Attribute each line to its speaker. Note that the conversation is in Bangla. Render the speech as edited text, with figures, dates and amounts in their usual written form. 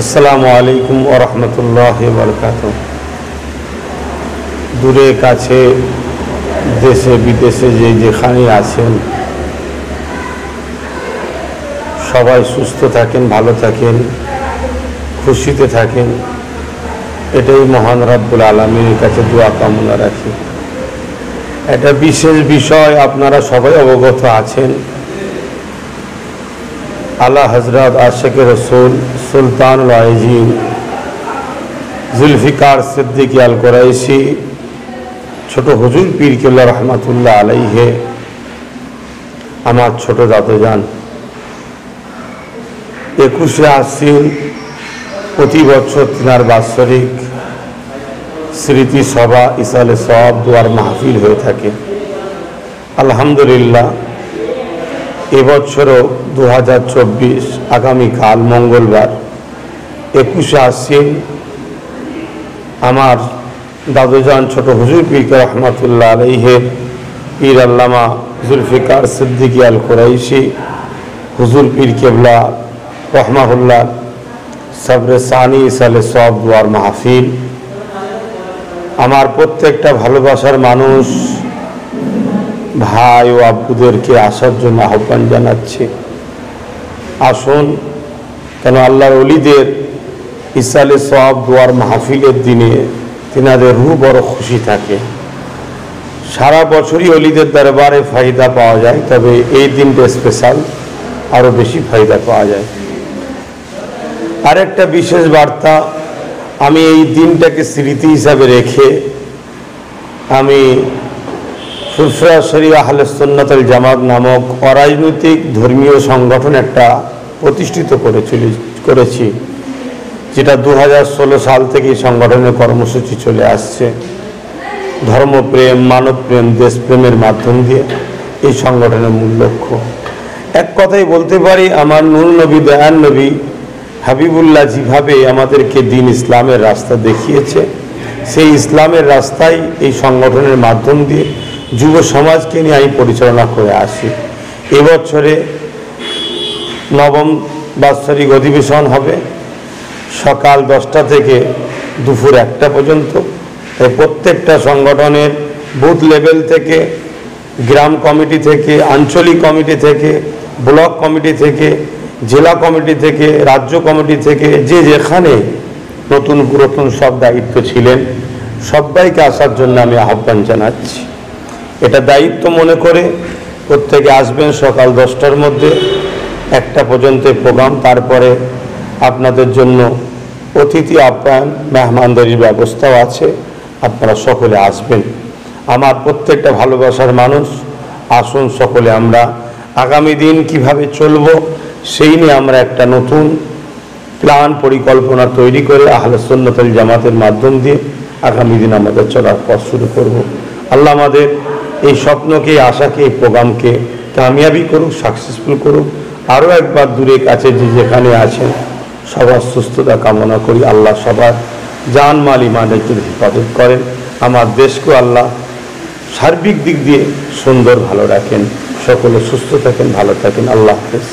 Speaker 1: আসসালামু আলাইকুম ওয়া রাহমাতুল্লাহি ওয়া বারাকাতুহু। দূরে কাছে দেশে বিদেশে যেখানে আছেন সবাই সুস্থ থাকেন, ভালো থাকেন, খুশিতে থাকেন, এটাই মহান রব্বুল আলামিনের কাছে দোয়া কামনা রাখি। এটা বিশেষ বিষয়, আপনারা সবাই অবগত আছেন। আলা হযরত আশিকে রাসূল সুলতানুল আইজিন জুলফিকার সিদ্দিকী আল কুরাইশি ছোট হুজুর পীর কেবলা রহমাতুল্লাহ আলাইহে আমার ছোট দাদুজান 21শে আশ্বিন প্রতি বছর তিনার বাৎসরিক স্মৃতি সভা ইসালে সওয়াব দোয়ার মাহফিল হয়ে থাকে। আলহামদুলিল্লাহ এবছরও 2024 আগামীকাল মঙ্গলবার 21শে আশ্বিন আমার দাদুজান ছোট হুজুর পীর রহমাতুল্লাহ আলাইহে পীর আল্লামা জুলফিকার সিদ্দিকী আল কুরাইশি হুজুর পীর কেবলা রহমাহুল্লাহ সবরে সানি ইসালে সওয়াব দোয়ার মাহফিল। আমার প্রত্যেকটা ভালোবাসার মানুষ ভাই ও আব্বুদেরকে আসার জন্য আহ্বান জানাচ্ছি। আসুন, কেন আল্লাহর ওলিদের ইসালে সওয়াব দোয়ার মাহফিলের দিনে তিনাদের রূহ বড় খুশি থাকে। সারা বছরই ওলিদের দরবারে ফায়দা পাওয়া যায়, তবে এই দিনটা স্পেশাল, আরও বেশি ফায়দা পাওয়া যায়। আরেকটা বিশেষ বার্তা, আমি এই দিনটাকে স্মৃতি হিসাবে রেখে আমি ফুরফুরা শরীফ আহলে সুন্নাত ওয়াল জামাত নামক অরাজনৈতিক ধর্মীয় সংগঠন একটা প্রতিষ্ঠিত করেছি, যেটা 2016 সাল থেকে এই সংগঠনের কর্মসূচি চলে আসছে। ধর্মপ্রেম, মানবপ্রেম, দেশপ্রেমের মাধ্যম দিয়ে এই সংগঠনের মূল লক্ষ্য। এক কথাই বলতে পারি, আমার নূর নবী দয়ান নবী হাবিবুল্লাহ যেভাবে আমাদেরকে দিন ইসলামের রাস্তা দেখিয়েছে, সেই ইসলামের রাস্তায় এই সংগঠনের মাধ্যম দিয়ে যুব সমাজকে নিয়ে আমি পরিচালনা করে আসি। এবছরে 9ম বাৎসরিক অধিবেশন হবে সকাল 10টা থেকে দুপুর 1টা পর্যন্ত। তাই প্রত্যেকটা সংগঠনের বুথ লেভেল থেকে, গ্রাম কমিটি থেকে, আঞ্চলিক কমিটি থেকে, ব্লক কমিটি থেকে, জেলা কমিটি থেকে, রাজ্য কমিটি থেকে, যেখানে নতুন পুরাতন সব দায়িত্ব ছিলেন সবাইকে আসার জন্য আমি আহ্বান জানাচ্ছি। এটা দায়িত্ব মনে করে প্রত্যেকে আসবেন। সকাল 10টার মধ্যে 1টা পর্যন্ত প্রোগ্রাম, তারপরে আপনাদের জন্য অতিথি আপ্যায়ন মেহমানদারির ব্যবস্থাও আছে, আপনারা সকলে আসবেন। আমার প্রত্যেকটা ভালোবাসার মানুষ, আসুন সকলে আমরা আগামী দিন কিভাবে চলব সেই নিয়ে আমরা একটা নতুন প্ল্যান পরিকল্পনা তৈরি করে আহলে সুন্নাত ওয়াল জামাতের মাধ্যম দিয়ে আগামী দিন আমাদের চলার পথ শুরু করব। আল্লাহ আমাদের এই স্বপ্নকে, আশাকে, এই প্রোগ্রামকে কামিয়াবি করুক, সাকসেসফুল করুক। আরও একবার দূরে কাছে যেখানে আছেন সবার সুস্থতা কামনা করি। আল্লাহ সবার জান মাল ইমানের হেফাজত করেন। আমার দেশকেও আল্লাহ সার্বিক দিক দিয়ে সুন্দর ভালো রাখেন। সকলে সুস্থ থাকেন, ভালো থাকেন। আল্লাহ হাফেজ।